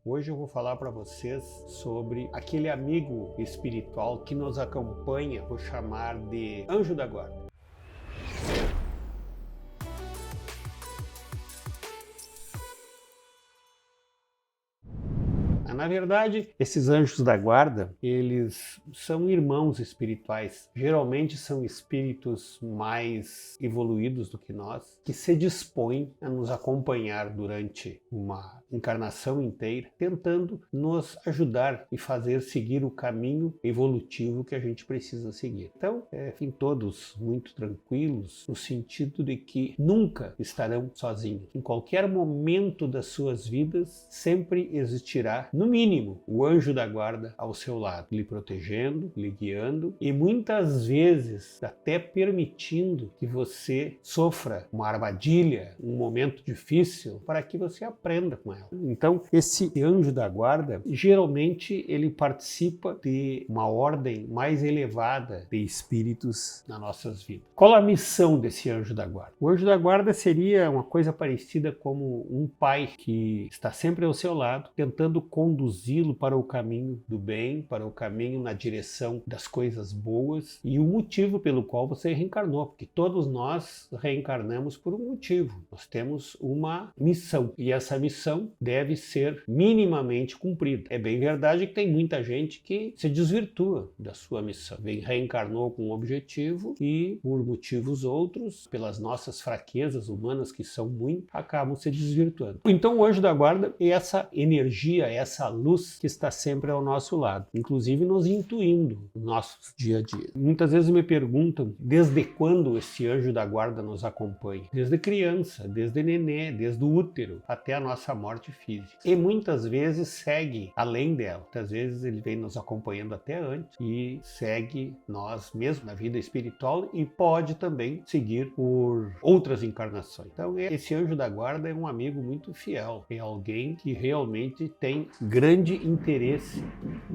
Hoje eu vou falar para vocês sobre aquele amigo espiritual que nos acompanha, vou chamar de anjo da guarda. Na verdade, esses anjos da guarda, eles são irmãos espirituais. Geralmente são espíritos mais evoluídos do que nós, que se dispõem a nos acompanhar durante uma encarnação inteira, tentando nos ajudar e fazer seguir o caminho evolutivo que a gente precisa seguir. Então, todos muito tranquilos, no sentido de que nunca estarão sozinhos. Em qualquer momento das suas vidas, sempre existirá, no mínimo, o anjo da guarda ao seu lado, lhe protegendo, lhe guiando e muitas vezes até permitindo que você sofra uma armadilha, um momento difícil, para que você aprenda com ela. Então, esse anjo da guarda, geralmente ele participa de uma ordem mais elevada de espíritos nas nossas vidas. Qual a missão desse anjo da guarda? O anjo da guarda seria uma coisa parecida como um pai que está sempre ao seu lado, tentando conduzi-lo para o caminho do bem, para o caminho na direção das coisas boas e o motivo pelo qual você reencarnou, porque todos nós reencarnamos por um motivo. Nós temos uma missão e essa missão deve ser minimamente cumprida. É bem verdade que tem muita gente que se desvirtua da sua missão. Reencarnou com um objetivo e por motivos outros, pelas nossas fraquezas humanas que são muito, acabam se desvirtuando. Então o anjo da guarda é essa energia, essa luz que está sempre ao nosso lado, inclusive nos intuindo no nosso dia a dia. Muitas vezes me perguntam desde quando esse anjo da guarda nos acompanha. Desde criança, desde nenê, desde o útero, até a nossa morte física. E muitas vezes segue além dela. Muitas vezes ele vem nos acompanhando até antes e segue nós mesmo na vida espiritual e pode também seguir por outras encarnações. Então esse anjo da guarda é um amigo muito fiel, é alguém que realmente tem grande interesse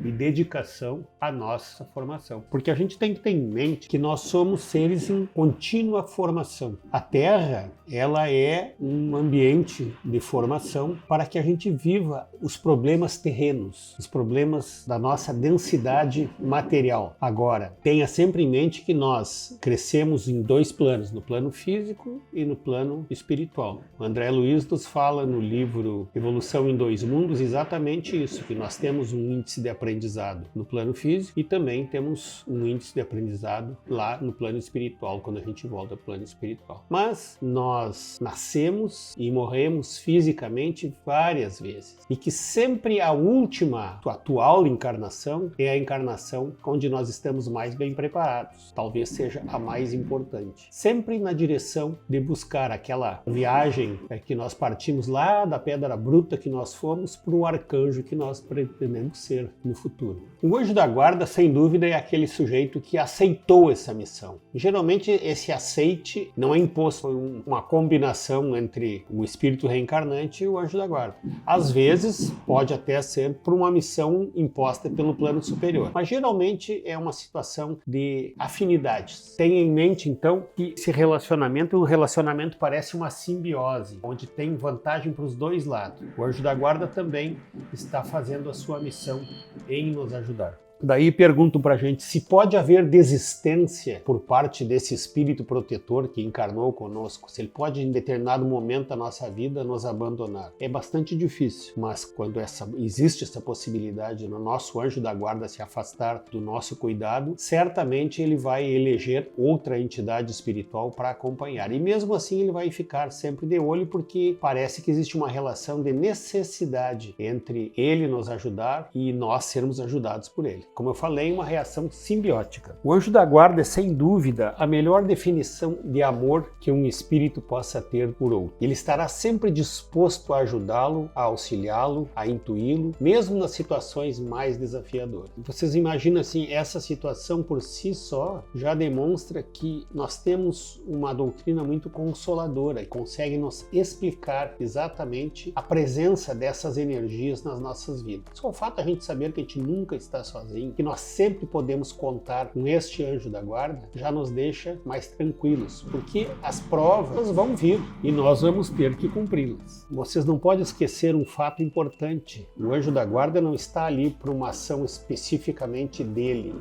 e dedicação à nossa formação. Porque a gente tem que ter em mente que nós somos seres em contínua formação. A Terra, ela é um ambiente de formação para que a gente viva os problemas terrenos, os problemas da nossa densidade material. Agora, tenha sempre em mente que nós crescemos em dois planos, no plano físico e no plano espiritual. O André Luiz nos fala no livro Evolução em Dois Mundos exatamente isso, que nós temos um índice de aprendizado no plano físico e também temos um índice de aprendizado lá no plano espiritual, quando a gente volta ao plano espiritual. Mas nós nascemos e morremos fisicamente várias vezes e que sempre a última, a atual encarnação é a encarnação onde nós estamos mais bem preparados, talvez seja a mais importante. Sempre na direção de buscar aquela viagem que nós partimos lá da pedra bruta que nós fomos para o arcanjo que nós pretendemos ser no futuro. O anjo da guarda, sem dúvida, é aquele sujeito que aceitou essa missão. Geralmente esse aceite não é imposto, foi uma combinação entre o espírito reencarnante e o anjo da guarda. Às vezes pode até ser por uma missão imposta pelo plano superior, mas geralmente é uma situação de afinidades. Tenha em mente então que esse relacionamento, parece uma simbiose, onde tem vantagem para os dois lados. O anjo da guarda também está fazendo a sua missão em nos ajudar. Daí perguntam pra gente se pode haver desistência por parte desse espírito protetor que encarnou conosco, se ele pode em determinado momento da nossa vida nos abandonar. É bastante difícil, mas quando existe essa possibilidade no nosso anjo da guarda se afastar do nosso cuidado, certamente ele vai eleger outra entidade espiritual para acompanhar. E mesmo assim ele vai ficar sempre de olho porque parece que existe uma relação de necessidade entre ele nos ajudar e nós sermos ajudados por ele. Como eu falei, uma reação simbiótica. O anjo da guarda é, sem dúvida, a melhor definição de amor que um espírito possa ter por outro. Ele estará sempre disposto a ajudá-lo, a auxiliá-lo, a intuí-lo, mesmo nas situações mais desafiadoras. Vocês imaginam assim, essa situação por si só já demonstra que nós temos uma doutrina muito consoladora e consegue nos explicar exatamente a presença dessas energias nas nossas vidas. Só o fato de a gente saber que a gente nunca está sozinho sozinho, que nós sempre podemos contar com este anjo da guarda, já nos deixa mais tranquilos, porque as provas vão vir e nós vamos ter que cumpri-las. Vocês não podem esquecer um fato importante: o anjo da guarda não está ali por uma ação especificamente dele.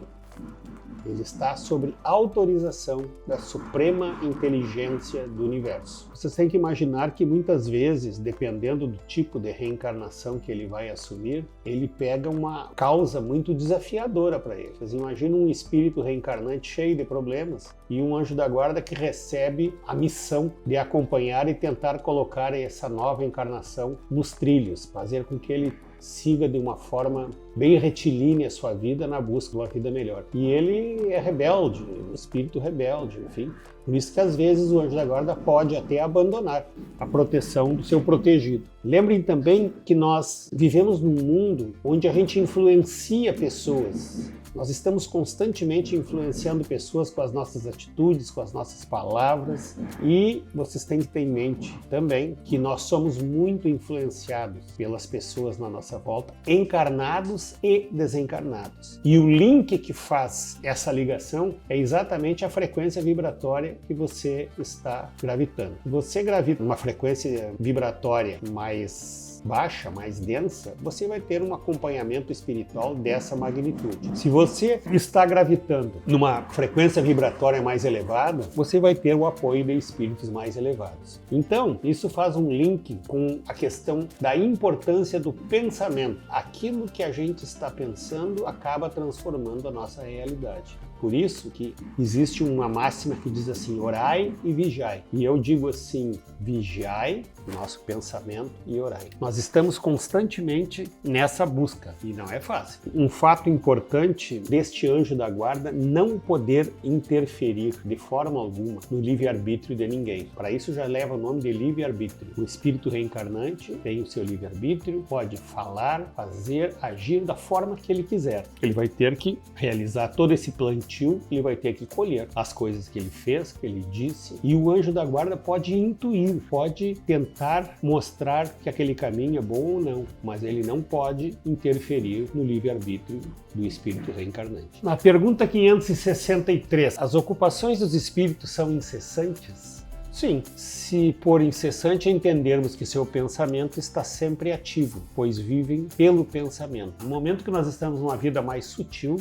Ele está sob autorização da suprema inteligência do universo. Vocês têm que imaginar que muitas vezes, dependendo do tipo de reencarnação que ele vai assumir, ele pega uma causa muito desafiadora para ele. Vocês imaginam um espírito reencarnante cheio de problemas e um anjo da guarda que recebe a missão de acompanhar e tentar colocar essa nova encarnação nos trilhos, fazer com que ele siga de uma forma bem retilínea a sua vida na busca de uma vida melhor. E ele é rebelde, um espírito rebelde, enfim. Por isso que às vezes o anjo da guarda pode até abandonar a proteção do seu protegido. Lembrem também que nós vivemos num mundo onde a gente influencia pessoas. Nós estamos constantemente influenciando pessoas com as nossas atitudes, com as nossas palavras, e vocês têm que ter em mente também que nós somos muito influenciados pelas pessoas na nossa volta, encarnados e desencarnados. E o link que faz essa ligação é exatamente a frequência vibratória que você está gravitando. Você gravita numa frequência vibratória mais baixa, mais densa, você vai ter um acompanhamento espiritual dessa magnitude. Se você está gravitando numa frequência vibratória mais elevada, você vai ter o apoio de espíritos mais elevados. Então, isso faz um link com a questão da importância do pensamento. Aquilo que a gente está pensando acaba transformando a nossa realidade. Por isso que existe uma máxima que diz assim: orai e vigiai. E eu digo assim: vigiai nosso pensamento e orai. Nós estamos constantemente nessa busca e não é fácil. Um fato importante deste anjo da guarda: não poder interferir de forma alguma no livre-arbítrio de ninguém. Para isso já leva o nome de livre-arbítrio. O espírito reencarnante tem o seu livre-arbítrio, pode falar, fazer, agir da forma que ele quiser. Ele vai ter que realizar todo esse plantio, ele vai ter que colher as coisas que ele fez, que ele disse, e o anjo da guarda pode intuir, pode tentar mostrar que aquele caminho é bom ou não, mas ele não pode interferir no livre-arbítrio do espírito reencarnante. Na pergunta 563, as ocupações dos espíritos são incessantes? Sim, se por incessante entendermos que seu pensamento está sempre ativo, pois vivem pelo pensamento. No momento que nós estamos numa vida mais sutil,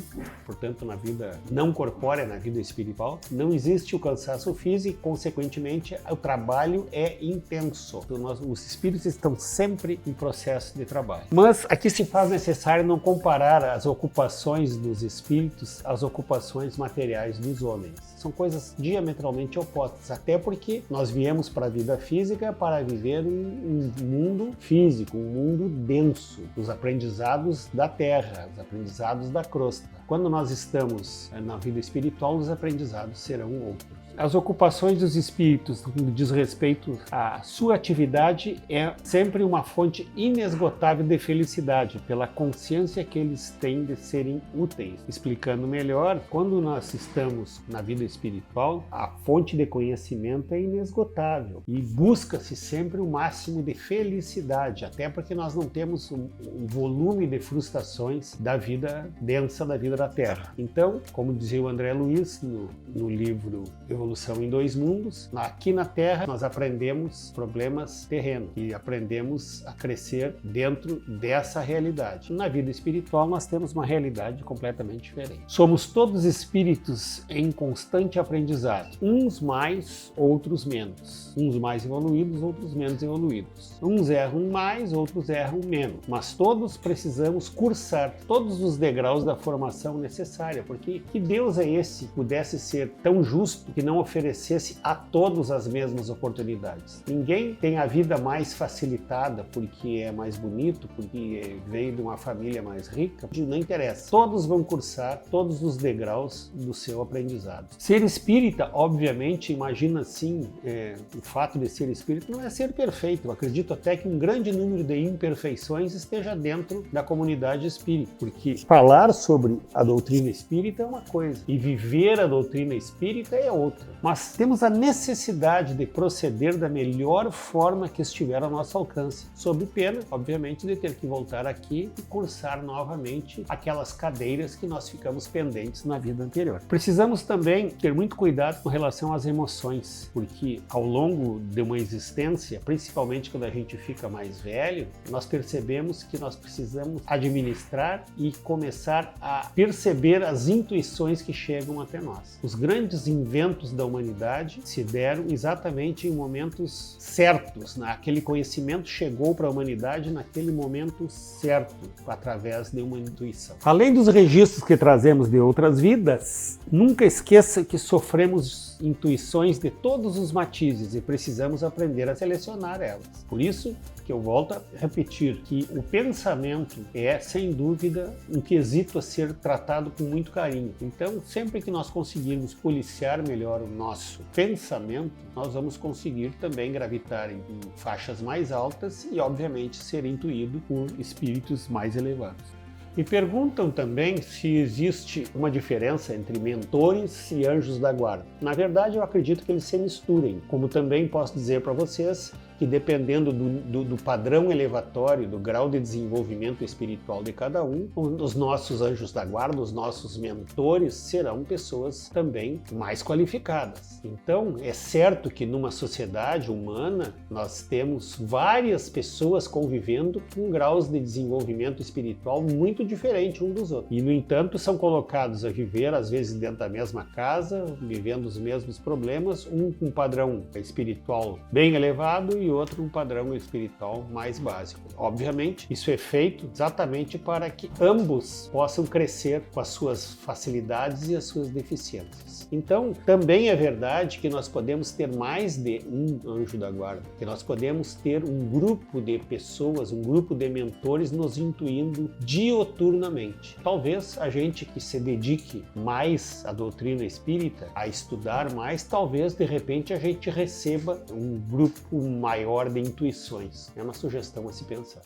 portanto na vida não corpórea, na vida espiritual, não existe o cansaço físico e, consequentemente, o trabalho é intenso. Então, os espíritos estão sempre em processo de trabalho. Mas aqui se faz necessário não comparar as ocupações dos espíritos às ocupações materiais dos homens. São coisas diametralmente opostas, até porque nós viemos para a vida física para viver um mundo físico, um mundo denso, os aprendizados da terra, os aprendizados da crosta. Quando nós estamos na vida espiritual, os aprendizados serão outros. As ocupações dos espíritos, no que diz respeito à sua atividade, é sempre uma fonte inesgotável de felicidade, pela consciência que eles têm de serem úteis. Explicando melhor, quando nós estamos na vida espiritual, a fonte de conhecimento é inesgotável e busca-se sempre o máximo de felicidade, até porque nós não temos um volume de frustrações da vida densa, da vida da Terra. Então, como dizia o André Luiz no livro Evolução em Dois Mundos, aqui na Terra nós aprendemos problemas terrenos e aprendemos a crescer dentro dessa realidade. Na vida espiritual nós temos uma realidade completamente diferente. Somos todos espíritos em constante aprendizado, uns mais, outros menos. Uns mais evoluídos, outros menos evoluídos. Uns erram mais, outros erram menos. Mas todos precisamos cursar todos os degraus da formação necessária, porque que Deus é esse que pudesse ser tão justo que não oferecesse a todos as mesmas oportunidades? Ninguém tem a vida mais facilitada porque é mais bonito, porque veio de uma família mais rica, não interessa. Todos vão cursar todos os degraus do seu aprendizado. Ser espírita, obviamente, imagina assim, o fato de ser espírita não é ser perfeito. Eu acredito até que um grande número de imperfeições esteja dentro da comunidade espírita, porque falar sobre a doutrina espírita é uma coisa e viver a doutrina espírita é outra. outra, mas temos a necessidade de proceder da melhor forma que estiver ao nosso alcance, sob pena, obviamente, de ter que voltar aqui e cursar novamente aquelas cadeiras que nós ficamos pendentes na vida anterior. Precisamos também ter muito cuidado com relação às emoções, porque ao longo de uma existência, principalmente quando a gente fica mais velho, nós percebemos que nós precisamos administrar e começar a perceber as intuições que chegam até nós. Os grandes inventos da humanidade se deram exatamente em momentos certos, né? Aquele conhecimento chegou para a humanidade naquele momento certo, através de uma intuição. Além dos registros que trazemos de outras vidas, nunca esqueça que sofremos intuições de todos os matizes e precisamos aprender a selecionar elas. Por isso que eu volto a repetir que o pensamento é, sem dúvida, um quesito a ser tratado com muito carinho. Então, sempre que nós conseguirmos policiar melhor o nosso pensamento, nós vamos conseguir também gravitar em faixas mais altas e, obviamente, ser intuído por espíritos mais elevados. Me perguntam também se existe uma diferença entre mentores e anjos da guarda. Na verdade, eu acredito que eles se misturem, como também posso dizer para vocês que dependendo do padrão elevatório, do grau de desenvolvimento espiritual de cada um, os nossos anjos da guarda, os nossos mentores, serão pessoas também mais qualificadas. Então, é certo que numa sociedade humana, nós temos várias pessoas convivendo com graus de desenvolvimento espiritual muito diferentes um dos outros. E, no entanto, são colocados a viver, às vezes, dentro da mesma casa, vivendo os mesmos problemas, um com um padrão espiritual bem elevado e outro um padrão espiritual mais básico. Obviamente, isso é feito exatamente para que ambos possam crescer com as suas facilidades e as suas deficiências. Então, também é verdade que nós podemos ter mais de um anjo da guarda, que nós podemos ter um grupo de pessoas, um grupo de mentores nos intuindo dioturnamente. Talvez a gente que se dedique mais à doutrina espírita, a estudar mais, talvez de repente a gente receba um grupo maior de intuições. É uma sugestão a se pensar.